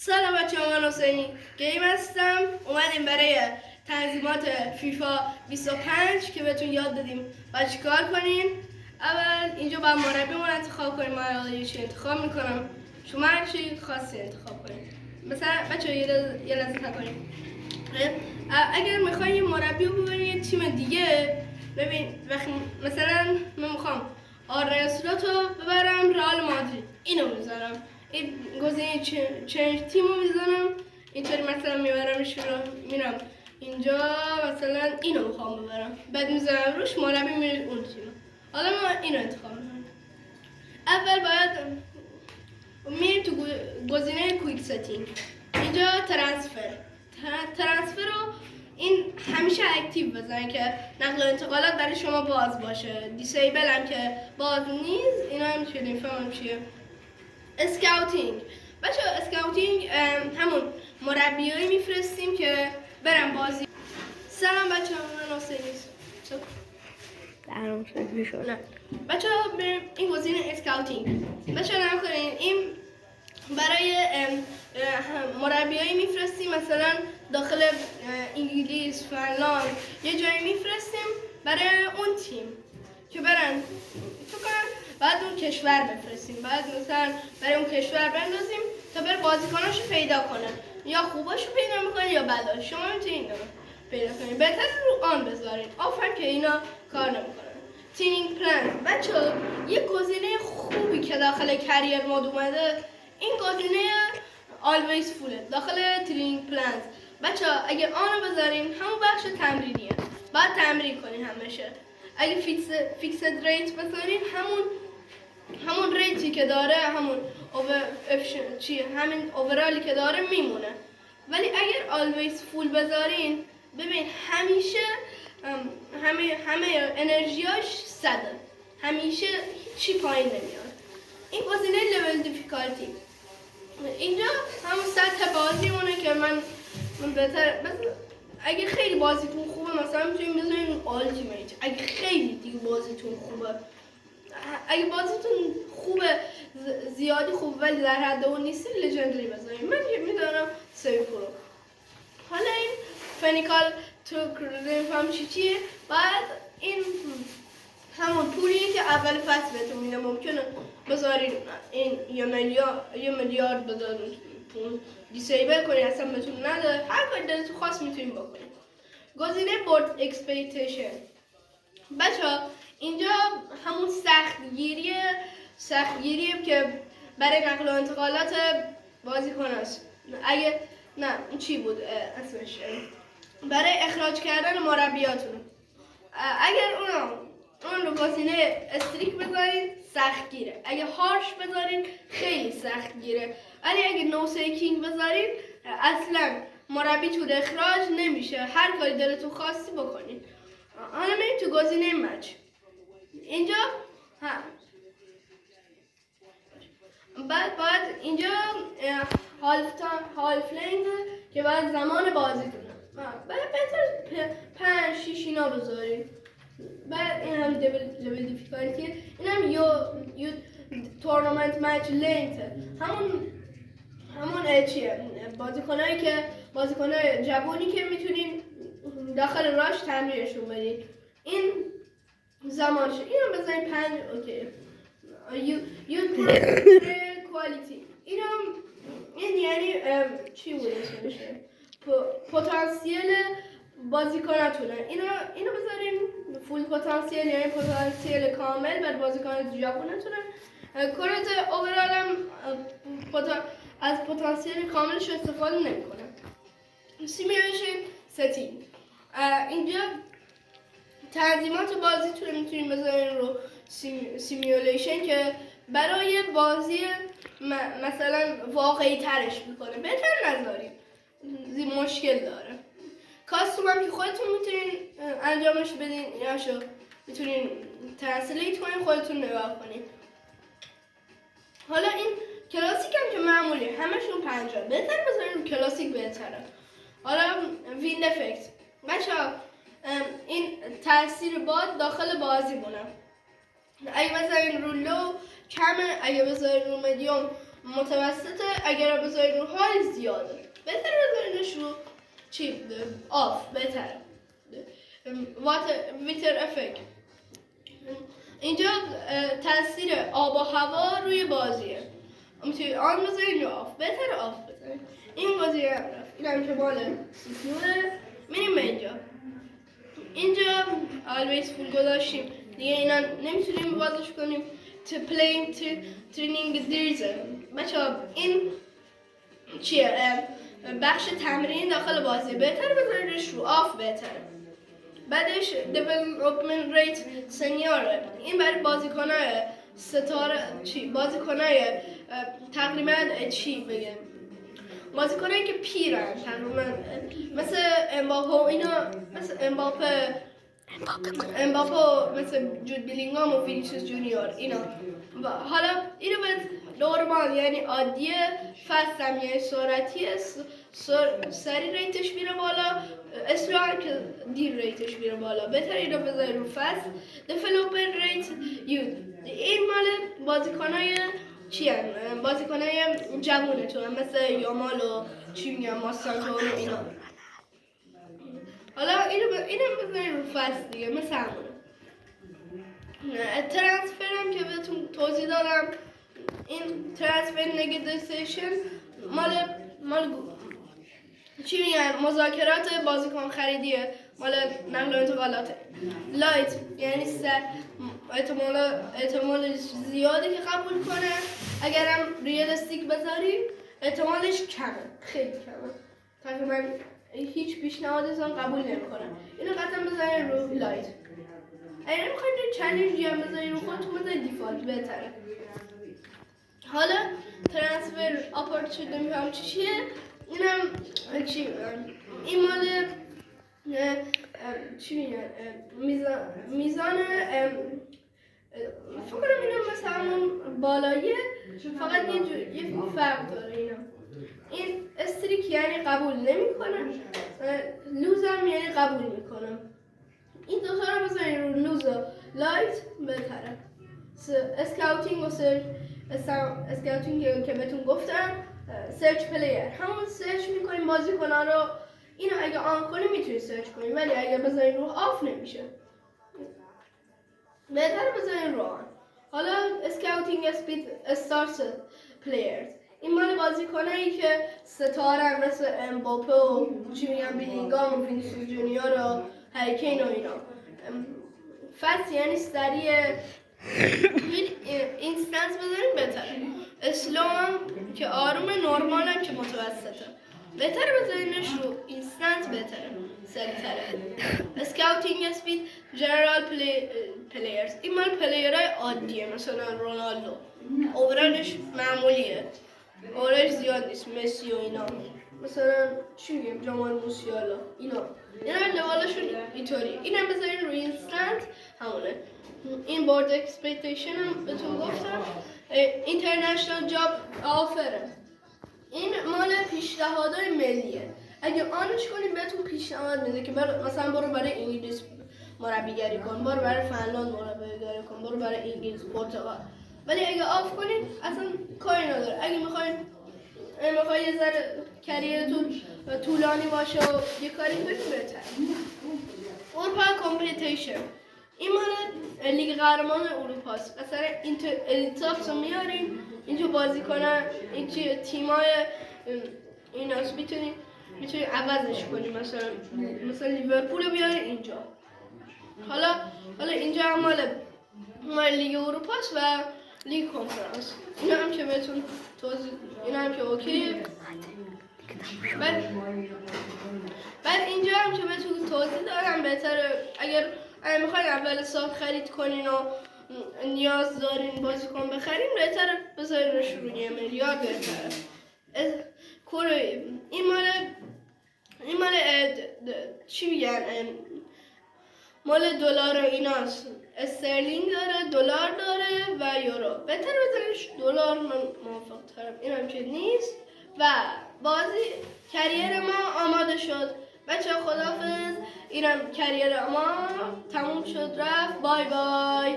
سلام بچه ها، من حسینی گیم هستم. اومدیم برای تنظیمات فیفا 25 که بهتون یاد دادیم باید چیکار کنین. اول اینجا باید مربیمون انتخاب کنیم. من حالا چی انتخاب میکنم، شما هر چی خاصی انتخاب کنیم. مثلا بچه ها یه لحظه نکنیم. اگر میخواین یه مربی رو ببرین یه تیم دیگه، ببین وقتی مثلا من میخوام آرنه اسلوت رو ببرم رئال مادرید، اینو میذارم، این گزینه چنج تیم رو میذارم، اینطوری مثلا میبرمش رو میرم اینجا، مثلا اینو میخوام ببرم، بعد میذارم روش مربی میره اون تیم. حالا ما اینو انتخاب میکنم. اول باید میریم تو گزینه کویک ستینگ، اینجا ترانسفر رو این همیشه اکتیو بزنید که نقل و انتقالات برای شما باز باشه. دیسیبل هم که باز نیست، اینا هم میشه نفهم چیه. اسکاوتینگ بچه اسکاوتینگ همون مربیایی میفرستیم که برن بازی. سلام بچه ها، من حسینی نه بچه ها، بریم این گزینه اسکاوتینگ. بچه ها نکنین این برای مربیایی میفرستیم، مثلا داخل انگلیس، فنلاند یه جایی میفرستیم برای اون تیم که برن تو کنن، بعد اون کشور بفرستیم، بعد مثلا برای اون کشور بندازیم تا بر بازیکناشو پیدا کنه، یا خوباشو پیدا میکنه یا بداش. شما میتونید اینو پیدا کنید، بهتر رو آن بذارید آفر که اینا کار نمیکنن. تینینگ پلان بچه ها یه گزینه خوبی که داخل کریر مود اومده، این گزینه always full داخل ترینینگ پلنز. بچه ها اگه آنو بذارین همون بخش تمرینیه، باید تمرین کنین همیشه. اگه فیکسد ریت بذارین همون ریتی که داره، همون همین اوورالی که داره میمونه. ولی اگر always full بذارین، ببین همیشه همه انرژیاش صده، همیشه چی پایین نمیاد. این گزینه لول دیفیکالتی، اینجا همون سطح بازیمونه که من بهتر اگه خیلی بازیتون خوبه مثلا میتونیم بذاریم آلتیمیت. اگه خیلی دیگه بازیتون خوبه، اگه بازیتون خوبه زیادی خوب ولی در حد اون نیستی، لژندری بذاریم. من میدونم سیو پرو. حالا این فنیکال تو نمیفهم چیه. بعد این همون پولیه که اول فصل بهتون میده، ممکنه بذارین این یه میلیارد بذارین پول دیسیبل کنین، اصلا بهتون نده، هر کاری دلتون خواست میتونین بکنین. گزینه بورد اکسپیکتیشن بچه ها اینجا همون سختگیریه که برای نقل و انتقالات بازیکن است. اگه نه این چی بود اسمش، برای اخراج کردن مربیاتون. اگر اون رو گزینه استریک بذارین سخت گیره، اگه هارش بذارین خیلی سخت گیره، ولی اگه نو سیکینگ بذارین اصلا مربی تو اخراج نمیشه، هر کاری دلتون خواستی بکنین. حالا میریم تو گزینه مچ. اینجا بعد اینجا هالف لینگ که بعد زمان بازی کنه، بهتر 5-6 اینا بذارین. بعد این هم لول دیفیکالتی، این هم یو تورنمنت مچ لینت، همون چیه، بازیکنای جوانی که میتونین داخل راش تمرینشون بدین. این زمانشه، این هم بذارین 5. اوکی. یو کوالیتی، این یعنی چی بود اسمش، پتانسیل بازیکناتونه. اینو بذارین فول پتانسیل، یعنی پتانسیل کامل بر بازیکن جوانتونه. کرات اوورال هم از پتانسیل کاملش استفاده نمیکنه. سیمیولیشن ستینگ، اینجا تنظیمات بازیتون میتونین بذارین رو سیمیولیشن که برای بازی مثلا واقعی ترش میکنه، بهتر نذارین، مشکل داره. کاستوم هم که خودتون میتونین انجامش بدین، یا میتونین ترنسلیت کنین، خودتون نگاه کنین. حالا این کلاسیک هم که معمولی همشون 50، بهتر بذارین کلاسیک بهتره. حالا ویند افکت بچه ها، این تاثیر باد داخل بازی مونه. اگه بذارین رو لو کمه، اگه بذارین رو مدیوم متوسطه، اگر بذارید رو های زیاده. بهتر بذاریدش رو چی؟ آف بهتره. ویتر افکت. اینجا تاثیر آب و هوا روی بازیه. میتونید آن بذارید یا آف. بهتر آف بذارید. این بازی هم رفت. این هم که مال سیپیوه. میریم به اینجا always full گذاشتیم دیگه. اینا نمیتونیم بازش کنیم. to playing to training دیرزه. بچه ها این چیه؟ بخش تمرین داخل بازی. بهتر بذاریدش رو آف بهتره. بعدش development rate سنیوره. این برای بازیکنای ستاره چی؟ بازیکنای تقریبا چی بگم؟ بازیکنایی که پیرن تقریبا، مثل امباپه و اینا، مثل امباپه مثل جود بیلینگام و وینیسیوس جونیور اینا. و حالا اینو به نورمال یعنی عادیه، فستم یعنی سرعتیه، سری ریتش میره بالا، اسرار که دیر ریتش میره بالا. بهتر اینو بذاری رو فست. development rate این مال بازیکنای چی هم؟ بازیکنای جوونه تو هم، مثل یامال و چی میگم ماستانتو و اینا. حالا اینو بذاریم رو فصل دیگه، مثل همونه. ترانسفرم که بهتون توضیح دادم، این ترانسفر نگوشیشن مال چی میگن؟ مذاکرات بازیکن خریدیه، مال نقل و انتقالات. لایت یعنی احتمال زیادی که قبول کنه. اگرم ریالستیک بذاریم احتمالش کمه، خیلی کمه، تقریبا هیچ پیشنهادتون قبول نمیکنه. اینو قطعا بذارین رو لایت. اگه نمیخواید چالنجی هم بذارین رو خودتون بذارین دیفالت بهتره. حالا ترانسفر اپورتونیتی هم چیه؟ اینم چی؟ این مال چی میگن؟ میزان فکر کنم اینم مثل همون بالاییه، فقط یه فرق داره. این استریک یعنی قبول نمیکنه، لوزم یعنی قبول میکنم. این دوتا رو بذارین رو لوز و لایت بهتره. اسکاوتینگ و سرچ. اسکاوتینگ که بهتون گفتم، سرچ پلیر، همون سرچ میکنیم بازیکن‌ها رو. اینو اگه آن کنیم میتونید سرچ کنیم، ولی اگه بذارین رو آف نمیشه. بهتر بذارین رو آن. حالا اسکاوتینگ اسپید استارس پلیرز، این مال بازیکنایی که ستاره مثل امباپه و چی میگن بیلینگام و وینیسیوس جونیور و هریکین و اینا. فست یعنی سریع. اینستنس بذاریم بهتره. اسلو هم که آرومه، نورمال هم که متوسطه. بهتره بذارینش رو اینستنس، بهتره، سریع‌تره. اسکاوتینگ اسپید جنرال پلیرز، این مال پلیرهای عادیه، مثلا رونالدو اوورالش معمولیه، اورش زیاد نیست، مسی و اینا، مثلا چی میگم جمال موسیالا اینا لوالشون اینطوری. اینم بذارین روی اینستنت همونه. این بورد اکسپکتیشن هم بهتون گفتم. اینترنشنال جاب آفره، این مال پیشنهادهای ملیه. اگه آنش کنید بهتون پیشنهاد میده که مثلا برو برای انگلیس مربیگری کن، برو برای فنلاند مربیگری کن، برو برای انگلیس، پرتغال. ولی اگه آف کنید اصلا کاری نداره. اگه میخواید یه ذره کریرتون طولانی باشه و یه کاری کنید بهتر. اروپا کامپیتیشن، این مال لیگ قهرمان اروپاست. مثلا الیتاپس رو میاریم اینجا بازی کنن، این تیمای ایناست، میتونی عوضش کنی، مثلا لیورپول رو بیاری اینجا. حالا اینجا هم مال لیگ اروپاست و لیگ کنفرانس. اینا هم که بهتون توضیح، اینا هم که اوکیه. بعد اینجا هم که بهتون توضیح دارم، بهتره اگر میخواین اول سال خرید کنین و نیاز دارین بازیکن بخرین، بهتره بذارینش رو 1 میلیارد بهتره. این مال چی میگن؟ مال دلار و ایناست. استرلینگ داره، دلار داره و یورو. بهتره بذارینش دلار، من موافق ترم. اینم که نیست. و بازی کریر ما آماده شد. بچه خداحافظ. اینم کریر ما تموم شد، رفت. بای بای.